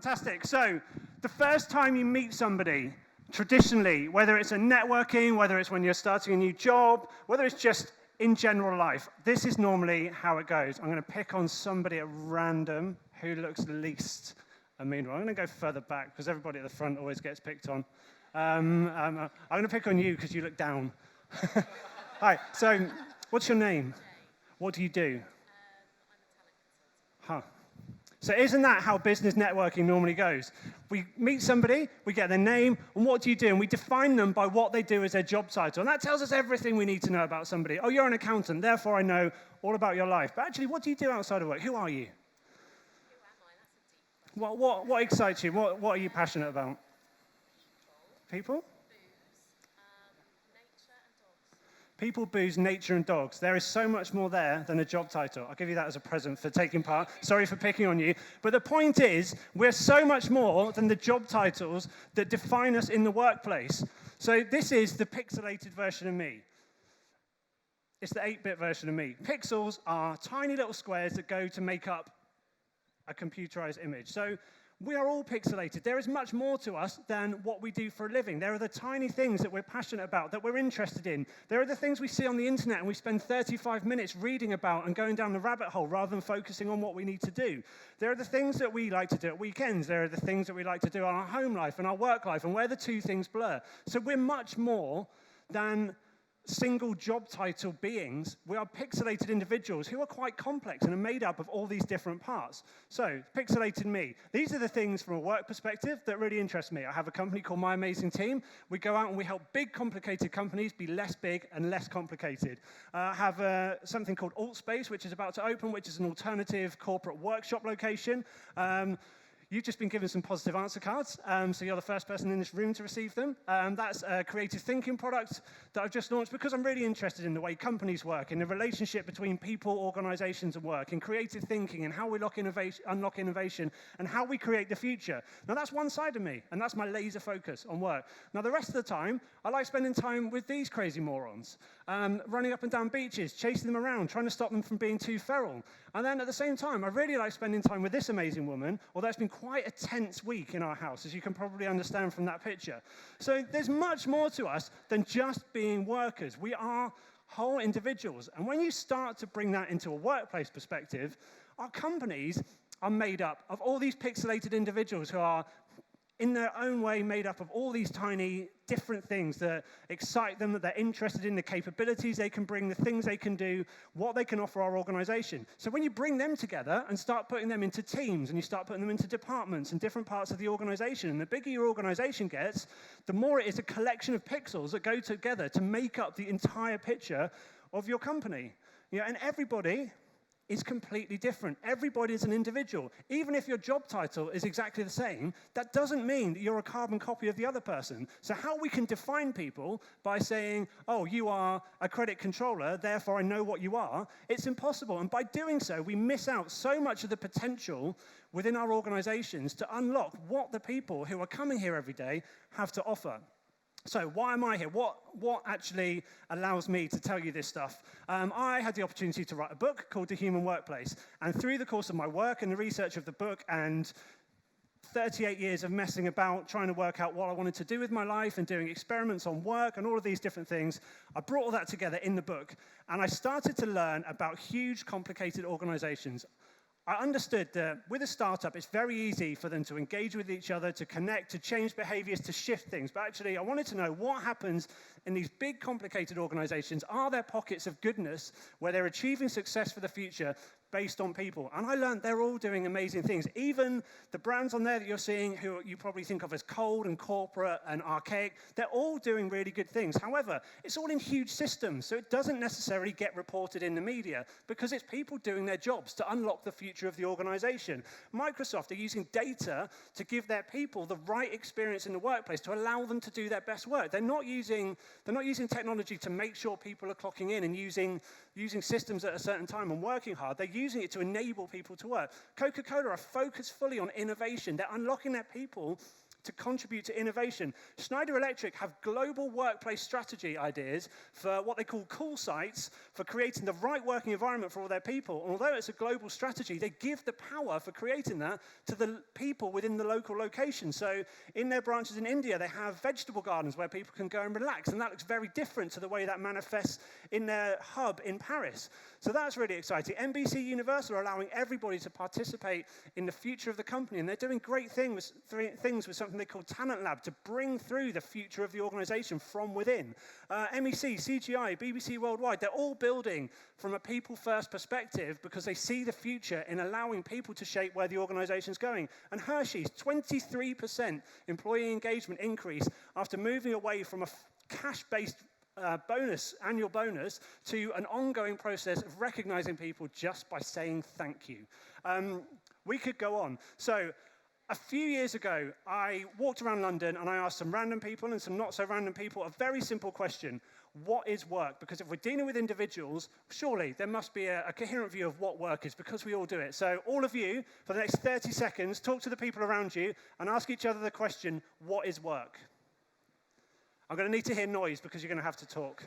Fantastic. So, the first time you meet somebody, traditionally, whether it's a networking, whether it's when you're starting a new job, whether it's just in general life, this is normally how it goes. I'm going to pick on somebody at random who looks least amenable. I'm going to go further back because everybody at the front always gets picked on. I'm going to pick on you because you look down. Hi. So, what's your name? What do you do? Huh. So isn't that how business networking normally goes? We meet somebody, we get their name, and what do you do? And we define them by what they do as their job title. And that tells us everything we need to know about somebody. Oh, you're an accountant, therefore I know all about your life. But actually, what do you do outside of work? Who are you? Who am I? That's a deep question. What excites you? What are you passionate about? People? People, booze, nature, and dogs. There is so much more there than a job title. I'll give you that as a present for taking part. Sorry for picking on you. But the point is, we're so much more than the job titles that define us in the workplace. So this is the pixelated version of me. It's the 8-bit version of me. Pixels are tiny little squares that go to make up a computerized image. So we are all pixelated. There is much more to us than what we do for a living. There are the tiny things that we're passionate about, that we're interested in. There are the things we see on the internet and we spend 35 minutes reading about and going down the rabbit hole rather than focusing on what we need to do. There are the things that we like to do at weekends. There are the things that we like to do on our home life and our work life, and where the two things blur. So we're much more than single job title beings. We are pixelated individuals who are quite complex and are made up of all these different parts. So, pixelated me. These are the things from a work perspective that really interest me. I have a company called My Amazing Team. We go out and we help big, complicated companies be less big and less complicated. I have something called Altspace, which is about to open, which is an alternative corporate workshop location. You've just been given some positive answer cards, so you're the first person in this room to receive them. That's a creative thinking product that I've just launched because I'm really interested in the way companies work, in the relationship between people, organizations, and work, in creative thinking, and how we unlock innovation, and how we create the future. Now, that's one side of me, and that's my laser focus on work. Now, the rest of the time, I like spending time with these crazy morons, running up and down beaches, chasing them around, trying to stop them from being too feral. And then at the same time, I really like spending time with this amazing woman, although it's been quite a tense week in our house, as you can probably understand from that picture. So there's much more to us than just being workers. We are whole individuals. And when you start to bring that into a workplace perspective, our companies are made up of all these pixelated individuals who are in their own way made up of all these tiny different things that excite them, that they're interested in, the capabilities they can bring, the things they can do, what they can offer our organization. So when you bring them together and start putting them into teams and you start putting them into departments and different parts of the organization, and the bigger your organization gets, the more it is a collection of pixels that go together to make up the entire picture of your company. And everybody is completely different. Everybody is an individual. Even if your job title is exactly the same, that doesn't mean that you're a carbon copy of the other person. So how we can define people by saying, oh, you are a credit controller, therefore I know what you are, it's impossible. And by doing so, we miss out so much of the potential within our organizations to unlock what the people who are coming here every day have to offer. So why am I here? What actually allows me to tell you this stuff? I had the opportunity to write a book called The Human Workplace. And through the course of my work and the research of the book and 38 years of messing about, trying to work out what I wanted to do with my life and doing experiments on work and all of these different things, I brought all that together in the book. And I started to learn about huge, complicated organizations. I understood that with a startup, it's very easy for them to engage with each other, to connect, to change behaviors, to shift things. But actually, I wanted to know what happens in these big, complicated organizations. Are there pockets of goodness where they're achieving success for the future based on people? And I learned they're all doing amazing things. Even the brands on there that you're seeing, who you probably think of as cold and corporate and archaic, they're all doing really good things. However, it's all in huge systems, so it doesn't necessarily get reported in the media because it's people doing their jobs to unlock the future of the organization. Microsoft are using data to give their people the right experience in the workplace to allow them to do their best work. They're not using technology to make sure people are clocking in and using systems at a certain time and working hard. They're using it to enable people to work. Coca-Cola are focused fully on innovation. They're unlocking their people to contribute to innovation. Schneider Electric have global workplace strategy ideas for what they call cool sites, for creating the right working environment for all their people. And although it's a global strategy, they give the power for creating that to the people within the local location. So in their branches in India, they have vegetable gardens where people can go and relax, and that looks very different to the way that manifests in their hub in Paris. So that's really exciting. NBC Universal are allowing everybody to participate in the future of the company, and they're doing great things with something they call Talent Lab to bring through the future of the organization from within. MEC, CGI, BBC Worldwide, they're all building from a people-first perspective because they see the future in allowing people to shape where the organization's going. And Hershey's 23% employee engagement increase after moving away from a cash-based annual bonus, to an ongoing process of recognizing people just by saying thank you. We could go on. So a few years ago, I walked around London and I asked some random people and some not so random people a very simple question. What is work? Because if we're dealing with individuals, surely there must be a coherent view of what work is, because we all do it. So all of you, for the next 30 seconds, talk to the people around you and ask each other the question, what is work? I'm going to need to hear noise because you're going to have to talk.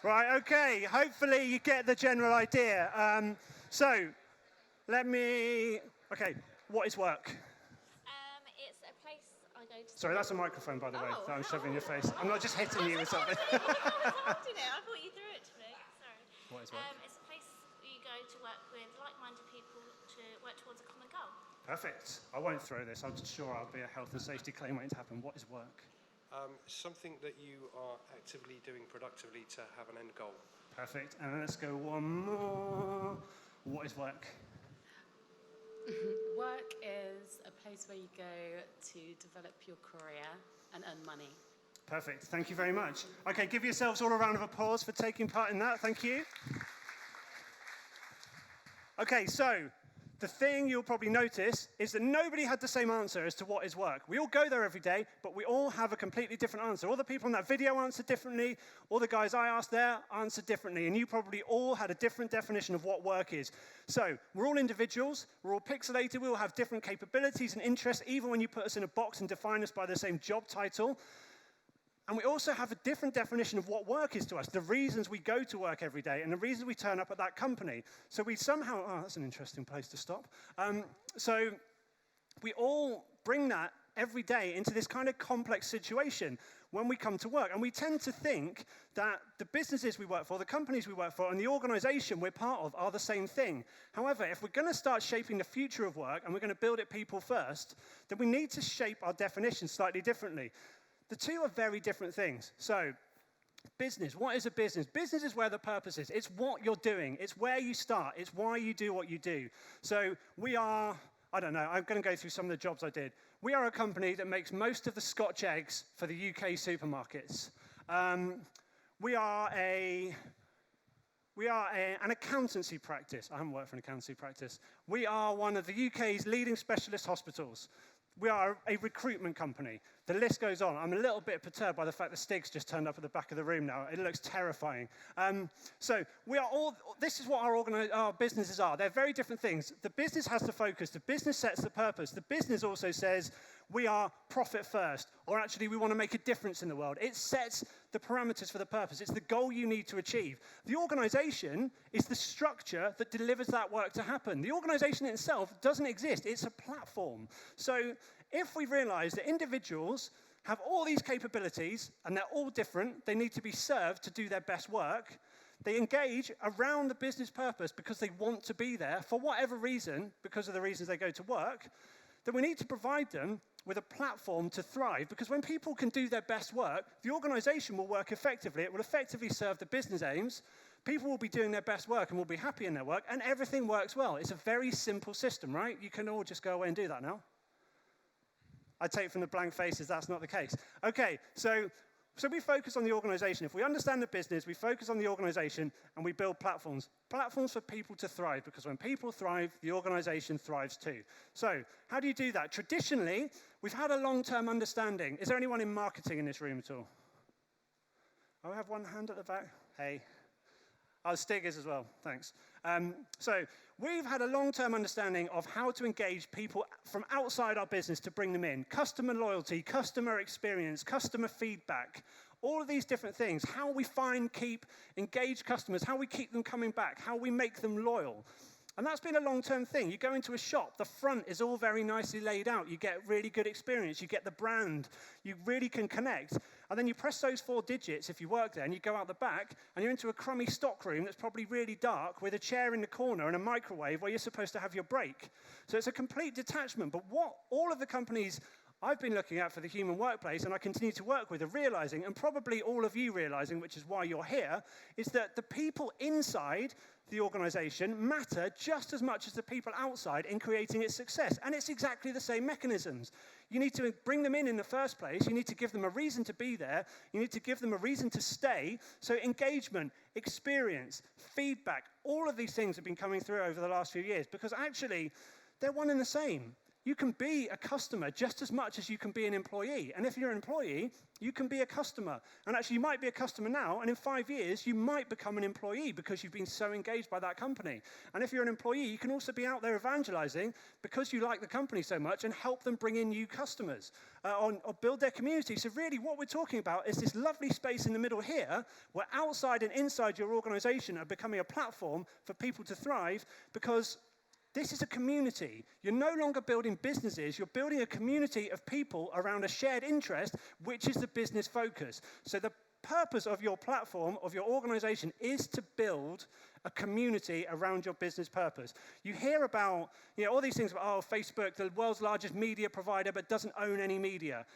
Right, okay, hopefully you get the general idea. Okay, what is work? It's a place I go to. Sorry, that's a microphone, by the way, that I'm shoving in your face. I'm not just hitting you with something. I thought you threw it to me. Sorry. What is work? It's a place where you go to work with like-minded people to work towards a common goal. Perfect. I won't throw this. I'm sure I'll be a health and safety claim waiting to happen. What is work? Something that you are actively doing productively to have an end goal. Perfect. And let's go one more. What is work? Work is a place where you go to develop your career and earn money. Perfect. Thank you very much. Okay, give yourselves all a round of applause for taking part in that. Thank you. Okay, so the thing you'll probably notice is that nobody had the same answer as to what is work. We all go there every day, but we all have a completely different answer. All the people in that video answered differently. All the guys I asked there answered differently. And you probably all had a different definition of what work is. So we're all individuals. We're all pixelated. We all have different capabilities and interests, even when you put us in a box and define us by the same job title. And we also have a different definition of what work is to us, the reasons we go to work every day and the reasons we turn up at that company. So we somehow, that's an interesting place to stop. So we all bring that every day into this kind of complex situation when we come to work. And we tend to think that the businesses we work for, the companies we work for, and the organization we're part of are the same thing. However, if we're going to start shaping the future of work and we're going to build it people first, then we need to shape our definition slightly differently. The two are very different things. So, business, what is a business? Business is where the purpose is. It's what you're doing. It's where you start. It's why you do what you do. So we are, I'm going to go through some of the jobs I did. We are a company that makes most of the Scotch eggs for the UK supermarkets. We are an accountancy practice. I haven't worked for an accountancy practice. We are one of the UK's leading specialist hospitals. We are a recruitment company. The list goes on. I'm a little bit perturbed by the fact that Stig's just turned up at the back of the room now. It looks terrifying. So we are all, this is what our businesses are. They're very different things. The business has the focus. The business sets the purpose. The business also says we are profit first, or actually we want to make a difference in the world. It sets the parameters for the purpose. It's the goal you need to achieve. The organization is the structure that delivers that work to happen. The organization itself doesn't exist. It's a platform. So if we realize that individuals have all these capabilities and they're all different, they need to be served to do their best work, they engage around the business purpose because they want to be there for whatever reason, because of the reasons they go to work, then we need to provide them with a platform to thrive, because when people can do their best work, the organization will work effectively. It will effectively serve the business aims. People will be doing their best work and will be happy in their work, and everything works well. It's a very simple system, right? You can all just go away and do that now. I take from the blank faces that's not the case. Okay, so we focus on the organization. If we understand the business, we focus on the organization, and we build platforms. Platforms for people to thrive, because when people thrive, the organization thrives too. So how do you do that? Traditionally, we've had a long-term understanding. Is there anyone in marketing in this room at all? Oh, I have one hand at the back. Hey. Oh, Stig is as well, thanks. So we've had a long-term understanding of how to engage people from outside our business to bring them in. Customer loyalty, customer experience, customer feedback, all of these different things. How we find, keep, engage customers, how we keep them coming back, how we make them loyal. And that's been a long-term thing. You go into a shop, the front is all very nicely laid out. You get really good experience. You get the brand. You really can connect. And then you press those 4 digits if you work there, and you go out the back, and you're into a crummy stock room that's probably really dark with a chair in the corner and a microwave where you're supposed to have your break. So it's a complete detachment. But what all of the companies I've been looking at for the human workplace, and I continue to work with, are realizing, and probably all of you realizing, which is why you're here, is that the people inside the organization matter just as much as the people outside in creating its success. And it's exactly the same mechanisms. You need to bring them in the first place. You need to give them a reason to be there. You need to give them a reason to stay. So engagement, experience, feedback, all of these things have been coming through over the last few years because actually they're one and the same. You can be a customer just as much as you can be an employee. And if you're an employee, you can be a customer. And actually, you might be a customer now, and in 5 years, you might become an employee because you've been so engaged by that company. And if you're an employee, you can also be out there evangelizing because you like the company so much and help them bring in new customers or build their community. So really, what we're talking about is this lovely space in the middle here where outside and inside your organization are becoming a platform for people to thrive because this is a community. You're no longer building businesses. You're building a community of people around a shared interest, which is the business focus. So the purpose of your platform, of your organization, is to build a community around your business purpose. You hear about, all these things about, Facebook, the world's largest media provider, but doesn't own any media.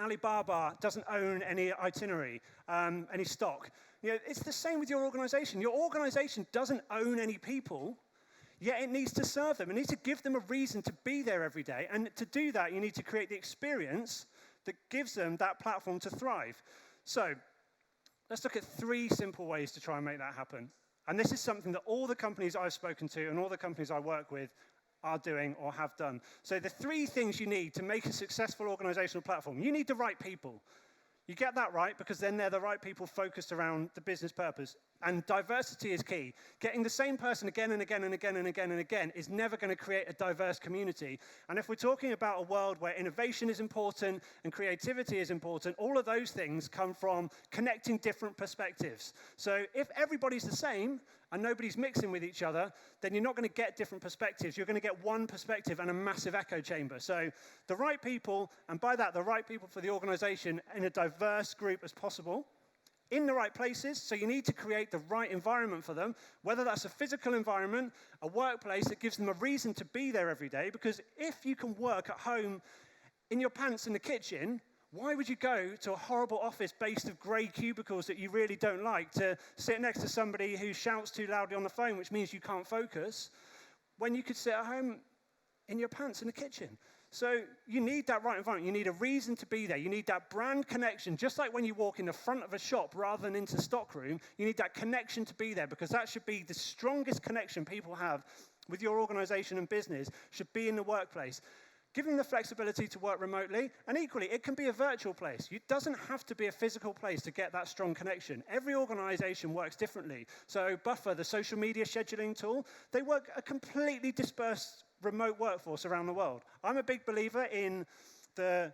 Alibaba doesn't own any itinerary, any stock. It's the same with your organization. Your organization doesn't own any people. Yet it needs to serve them. It needs to give them a reason to be there every day. And to do that, you need to create the experience that gives them that platform to thrive. So let's look at 3 simple ways to try and make that happen. And this is something that all the companies I've spoken to and all the companies I work with are doing or have done. So the 3 things you need to make a successful organizational platform. You need the right people. You get that right because then they're the right people focused around the business purpose. And diversity is key. Getting the same person again and again and again and again and again is never going to create a diverse community. And if we're talking about a world where innovation is important and creativity is important, all of those things come from connecting different perspectives. So if everybody's the same and nobody's mixing with each other, then you're not going to get different perspectives. You're going to get one perspective and a massive echo chamber. So the right people, and by that, the right people for the organization in a diverse group as possible, in the right places, so you need to create the right environment for them, whether that's a physical environment, a workplace that gives them a reason to be there every day, because if you can work at home in your pants in the kitchen, why would you go to a horrible office based of grey cubicles that you really don't like to sit next to somebody who shouts too loudly on the phone, which means you can't focus, when you could sit at home in your pants in the kitchen? So you need that right environment. You need a reason to be there. You need that brand connection. Just like when you walk in the front of a shop rather than into stockroom, you need that connection to be there because that should be the strongest connection people have with your organization and business should be in the workplace. Give them the flexibility to work remotely, and equally, it can be a virtual place. It doesn't have to be a physical place to get that strong connection. Every organization works differently. So Buffer, the social media scheduling tool, they work a completely dispersed remote workforce around the world. I'm a big believer in the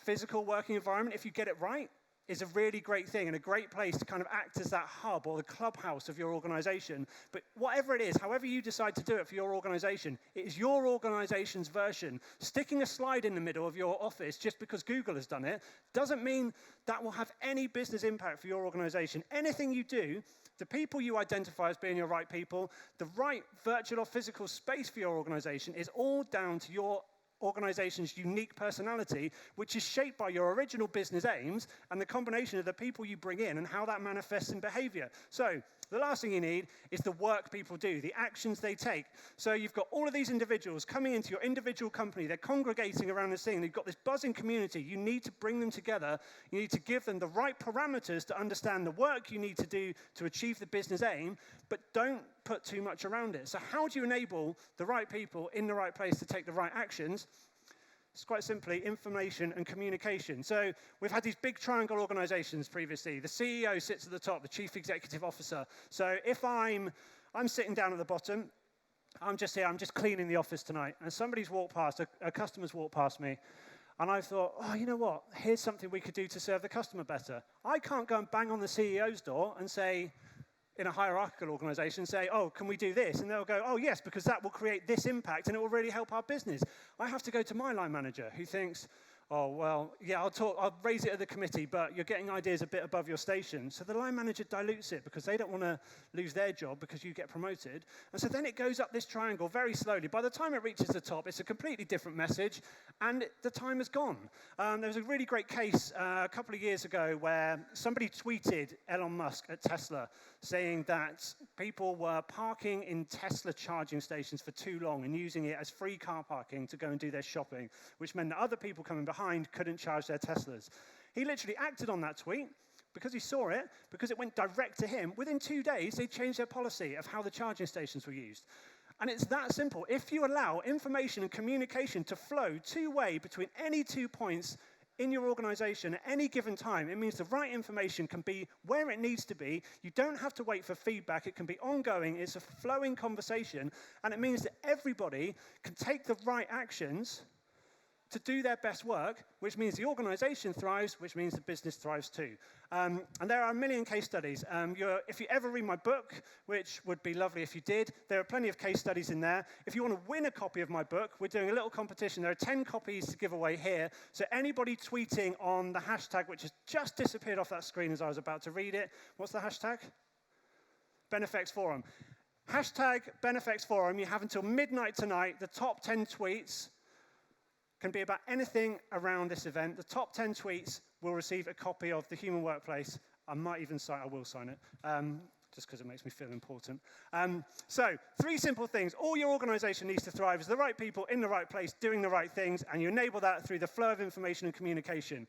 physical working environment, if you get it right, is a really great thing and a great place to kind of act as that hub or the clubhouse of your organization. But whatever it is, however you decide to do it for your organization, it is your organization's version. Sticking a slide in the middle of your office just because Google has done it doesn't mean that will have any business impact for your organization. Anything you do, the people you identify as being your right people, the right virtual or physical space for your organization is all down to your organization's unique personality, which is shaped by your original business aims and the combination of the people you bring in and how that manifests in behavior. So the last thing you need is the work people do, the actions they take. So you've got all of these individuals coming into your individual company. They're congregating around this thing. They've got this buzzing community. You need to bring them together. You need to give them the right parameters to understand the work you need to do to achieve the business aim, but don't put too much around it. So how do you enable the right people in the right place to take the right actions? It's quite simply information and communication. So we've had these big triangle organizations previously. The CEO sits at the top, the chief executive officer. So if I'm sitting down at the bottom, I'm just here, I'm just cleaning the office tonight, and somebody's walked past, a customer's walked past me, and I thought, oh, you know what? Here's something we could do to serve the customer better. I can't go and bang on the CEO's door and say, in a hierarchical organization, say, oh, can we do this? And they'll go, oh, yes, because that will create this impact and it will really help our business. I have to go to my line manager who thinks, oh, well, yeah, I'll raise it at the committee, but you're getting ideas a bit above your station. So the line manager dilutes it because they don't want to lose their job because you get promoted. And so then it goes up this triangle very slowly. By the time it reaches the top, it's a completely different message, and the time has gone. There was a really great case a couple of years ago where somebody tweeted Elon Musk at Tesla saying that people were parking in Tesla charging stations for too long and using it as free car parking to go and do their shopping, which meant that other people coming behind couldn't charge their Teslas. He literally acted on that tweet because he saw it, because it went direct to him. Within 2 days, they changed their policy of how the charging stations were used. And it's that simple. If you allow information and communication to flow two-way between any 2 points in your organization at any given time, it means the right information can be where it needs to be. You don't have to wait for feedback. It can be ongoing. It's a flowing conversation. And it means that everybody can take the right actions to do their best work, which means the organization thrives, which means the business thrives too. And there are a million case studies. If you ever read my book, which would be lovely if you did, there are plenty of case studies in there. If you want to win a copy of my book, we're doing a little competition. There are 10 copies to give away here. So anybody tweeting on the hashtag, which has just disappeared off that screen as I was about to read it. What's the hashtag? Benefex Forum. Hashtag Benefex Forum. You have until midnight tonight. The top 10 tweets can be about anything around this event. The top 10 tweets will receive a copy of The Human Workplace. I will sign it, just because it makes me feel important. So, 3 simple things. All your organization needs to thrive is the right people in the right place doing the right things, and you enable that through the flow of information and communication.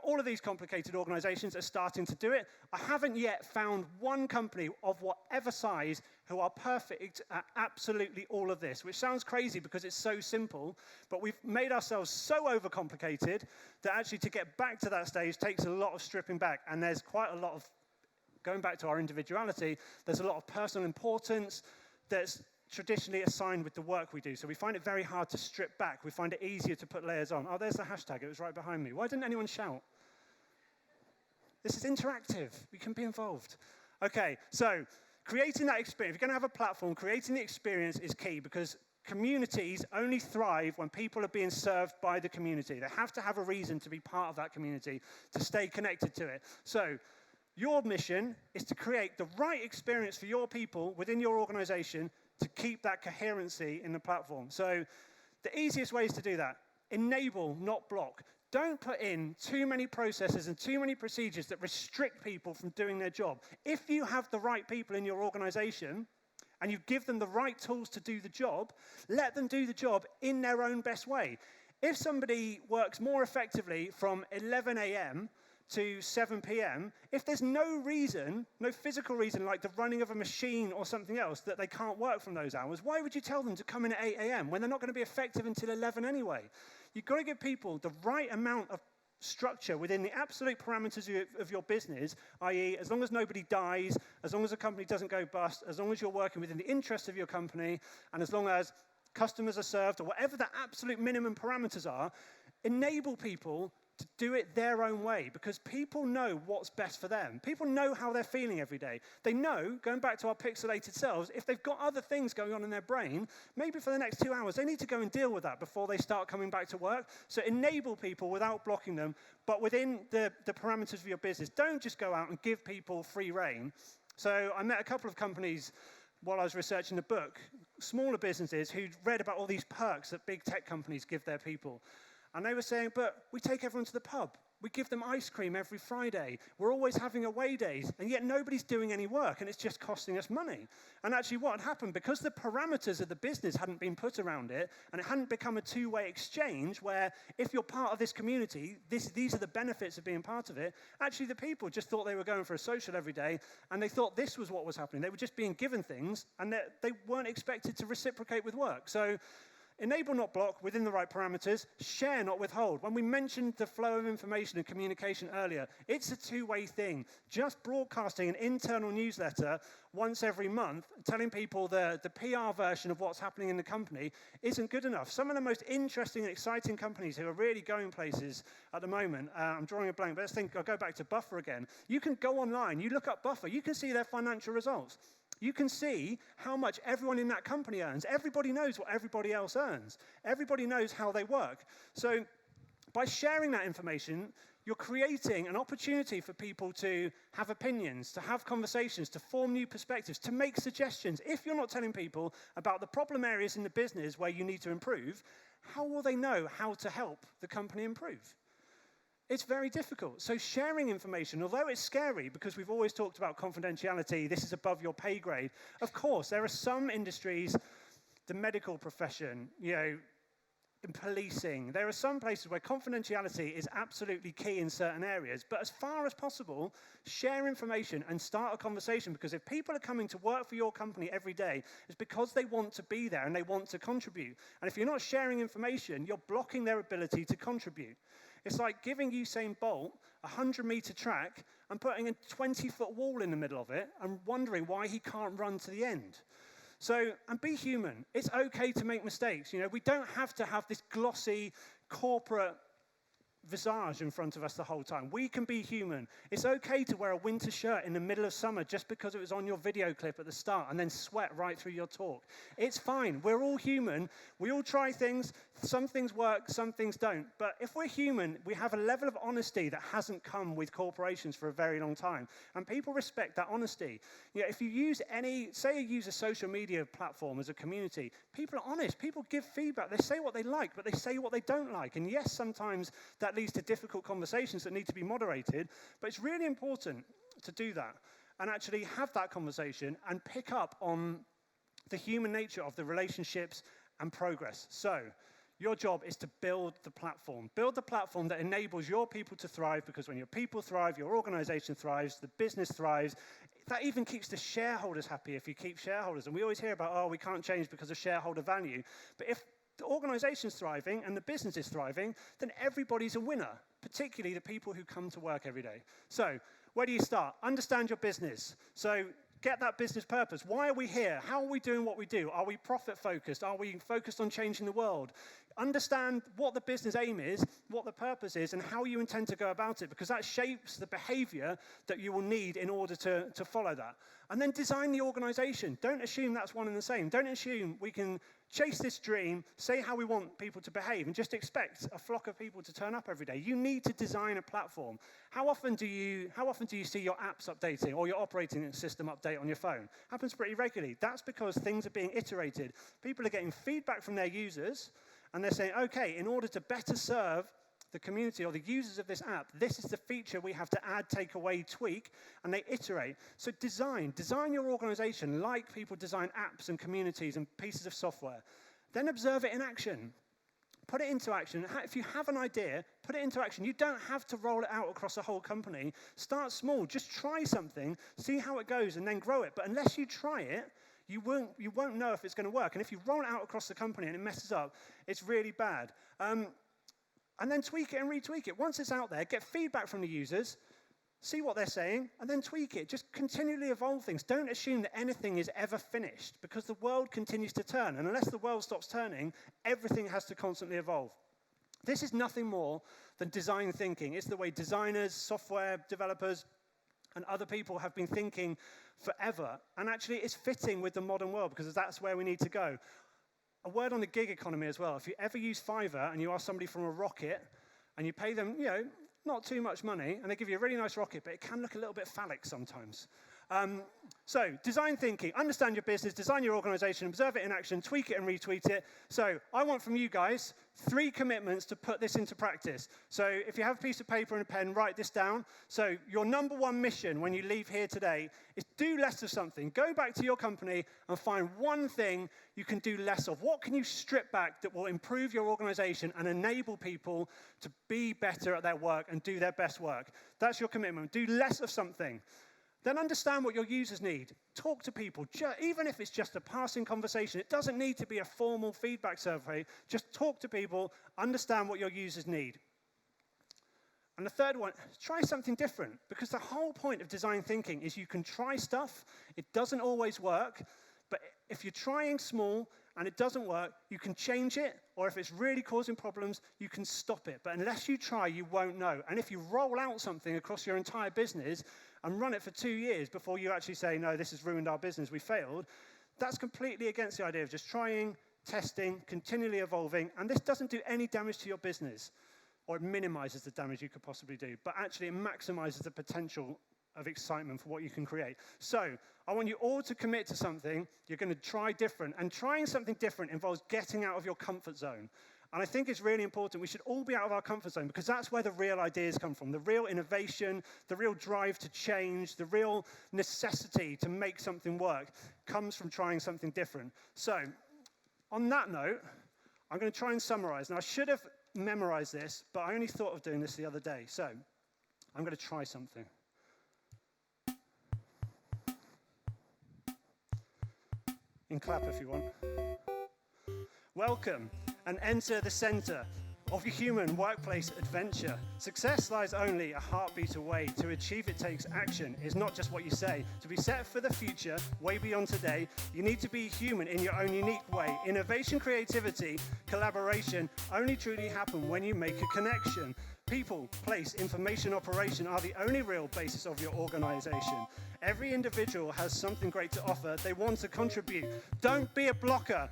All of these complicated organizations are starting to do it. I haven't yet found one company of whatever size who are perfect at absolutely all of this, which sounds crazy because it's so simple, but we've made ourselves so overcomplicated that actually to get back to that stage takes a lot of stripping back, and there's quite a lot of, going back to our individuality, there's a lot of personal importance that's traditionally assigned with the work we do, so we find it very hard to strip back. We find it easier to put layers on. Oh, there's the hashtag, it was right behind me. Why didn't anyone shout? This is interactive, we can be involved. Okay, so creating that experience, if you're going to have a platform, creating the experience is key because communities only thrive when people are being served by the community. They have to have a reason to be part of that community, to stay connected to it. So your mission is to create the right experience for your people within your organization to keep that coherency in the platform. So the easiest ways to do that, enable, not block. Don't put in too many processes and too many procedures that restrict people from doing their job. If you have the right people in your organization and you give them the right tools to do the job, let them do the job in their own best way. If somebody works more effectively from 11 a.m. to 7 p.m., if there's no reason, no physical reason, like the running of a machine or something else, that they can't work from those hours, why would you tell them to come in at 8 a.m. when they're not going to be effective until 11 anyway? You've got to give people the right amount of structure within the absolute parameters of your business, i.e., as long as nobody dies, as long as the company doesn't go bust, as long as you're working within the interests of your company, and as long as customers are served, or whatever the absolute minimum parameters are, enable people to do it their own way, because people know what's best for them. People know how they're feeling every day. They know, going back to our pixelated selves, if they've got other things going on in their brain, maybe for the next 2 hours, they need to go and deal with that before they start coming back to work. So enable people without blocking them, but within the parameters of your business. Don't just go out and give people free rein. So I met a couple of companies while I was researching the book, smaller businesses who'd read about all these perks that big tech companies give their people. And they were saying, but we take everyone to the pub. We give them ice cream every Friday. We're always having away days, and yet nobody's doing any work, and it's just costing us money. And actually what had happened, because the parameters of the business hadn't been put around it, and it hadn't become a two-way exchange where if you're part of this community, these are the benefits of being part of it, actually the people just thought they were going for a social every day, and they thought this was what was happening. They were just being given things, and they weren't expected to reciprocate with work. So Enable, not block, within the right parameters. Share, not withhold. When we mentioned the flow of information and communication earlier, it's a two-way thing. Just broadcasting an internal newsletter once every month, telling people the PR version of what's happening in the company isn't good enough. Some of the most interesting and exciting companies who are really going places at the moment, I'm drawing a blank, but I'll go back to Buffer again. You can go online, you look up Buffer, you can see their financial results. You can see how much everyone in that company earns. Everybody knows what everybody else earns. Everybody knows how they work. So by sharing that information, you're creating an opportunity for people to have opinions, to have conversations, to form new perspectives, to make suggestions. If you're not telling people about the problem areas in the business where you need to improve, how will they know how to help the company improve? It's very difficult. So sharing information, although it's scary because we've always talked about confidentiality, this is above your pay grade. Of course, there are some industries, the medical profession, in policing, there are some places where confidentiality is absolutely key in certain areas. But as far as possible, share information and start a conversation, because if people are coming to work for your company every day, it's because they want to be there and they want to contribute. And if you're not sharing information, you're blocking their ability to contribute. It's like giving Usain Bolt a 100-meter track and putting a 20-foot wall in the middle of it and wondering why he can't run to the end. So, and be human. It's okay to make mistakes. We don't have to have this glossy corporate visage in front of us the whole time. We can be human. It's okay to wear a winter shirt in the middle of summer just because it was on your video clip at the start and then sweat right through your talk. It's fine. We're all human. We all try things. Some things work, some things don't. But if we're human, we have a level of honesty that hasn't come with corporations for a very long time. And people respect that honesty. If you use say you use a social media platform as a community, people are honest. People give feedback. They say what they like, but they say what they don't like. And yes, sometimes that leads to difficult conversations that need to be moderated, but it's really important to do that and actually have that conversation and pick up on the human nature of the relationships and progress. So your job is to build the platform. Build the platform that enables your people to thrive, because when your people thrive, your organization thrives, the business thrives. That even keeps the shareholders happy if you keep shareholders. And we always hear about, we can't change because of shareholder value. But if the organization's thriving and the business is thriving, then everybody's a winner, particularly the people who come to work every day. So where do you start? Understand your business. So get that business purpose. Why are we here? How are we doing what we do? Are we profit-focused? Are we focused on changing the world? Understand what the business aim is, what the purpose is, and how you intend to go about it, because that shapes the behavior that you will need in order to follow that. And then design the organization. Don't assume that's one and the same. Don't assume we can chase this dream, say how we want people to behave, and just expect a flock of people to turn up every day. You need to design a platform. How often do you see your apps updating or your operating system update on your phone? Happens pretty regularly. That's because things are being iterated. People are getting feedback from their users, and they're saying, okay, in order to better serve the community or the users of this app, this is the feature we have to add, take away, tweak, and they iterate. So design your organization like people design apps and communities and pieces of software. Then observe it in action. Put it into action. If you have an idea, put it into action. You don't have to roll it out across a whole company. Start small. Just try something, see how it goes, and then grow it. But unless you try it, you won't know if it's going to work. And if you roll it out across the company and it messes up, it's really bad. And then tweak it and retweak it. Once it's out there, get feedback from the users, see what they're saying, and then tweak it. Just continually evolve things. Don't assume that anything is ever finished, because the world continues to turn. And unless the world stops turning, everything has to constantly evolve. This is nothing more than design thinking. It's the way designers, software developers, and other people have been thinking forever. And actually, it's fitting with the modern world, because that's where we need to go. A word on the gig economy as well. If you ever use Fiverr and you ask somebody from a rocket and you pay them, not too much money, and they give you a really nice rocket, but it can look a little bit phallic sometimes. So design thinking, understand your business, design your organization, observe it in action, tweak it and retweet it. So I want from you guys 3 commitments to put this into practice. So if you have a piece of paper and a pen, write this down. So your number 1 mission when you leave here today is do less of something. Go back to your company and find one thing you can do less of. What can you strip back that will improve your organization and enable people to be better at their work and do their best work? That's your commitment. Do less of something. Then understand what your users need. Talk to people, even if it's just a passing conversation. It doesn't need to be a formal feedback survey. Just talk to people, understand what your users need. And the third one, try something different, because the whole point of design thinking is you can try stuff, it doesn't always work, but if you're trying small and it doesn't work, you can change it, or if it's really causing problems, you can stop it. But unless you try, you won't know. And if you roll out something across your entire business and run it for 2 years before you actually say, no, this has ruined our business, we failed, that's completely against the idea of just trying, testing, continually evolving, and this doesn't do any damage to your business, or it minimizes the damage you could possibly do, but actually it maximizes the potential of excitement for what you can create. So I want you all to commit to something. You're going to try different, and trying something different involves getting out of your comfort zone. And I think it's really important. We should all be out of our comfort zone, because that's where the real ideas come from, the real innovation, the real drive to change, the real necessity to make something work comes from trying something different. So on that note, I'm going to try and summarize. Now, I should have memorized this, but I only thought of doing this the other day. So I'm going to try something. You can clap if you want. Welcome and enter the center of your human workplace adventure. Success lies only a heartbeat away. To achieve it takes action. It's not just what you say. To be set for the future, way beyond today, you need to be human in your own unique way. Innovation, creativity, collaboration only truly happen when you make a connection. People, place, information, operation are the only real basis of your organization. Every individual has something great to offer. They want to contribute. Don't be a blocker.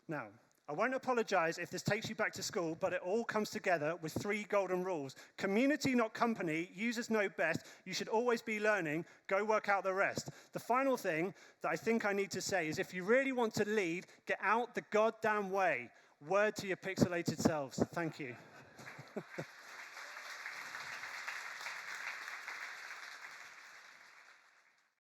Now, I won't apologize if this takes you back to school, but it all comes together with 3 golden rules. Community, not company. Users know best. You should always be learning. Go work out the rest. The final thing that I think I need to say is, if you really want to lead, get out the goddamn way. Word to your pixelated selves. Thank you.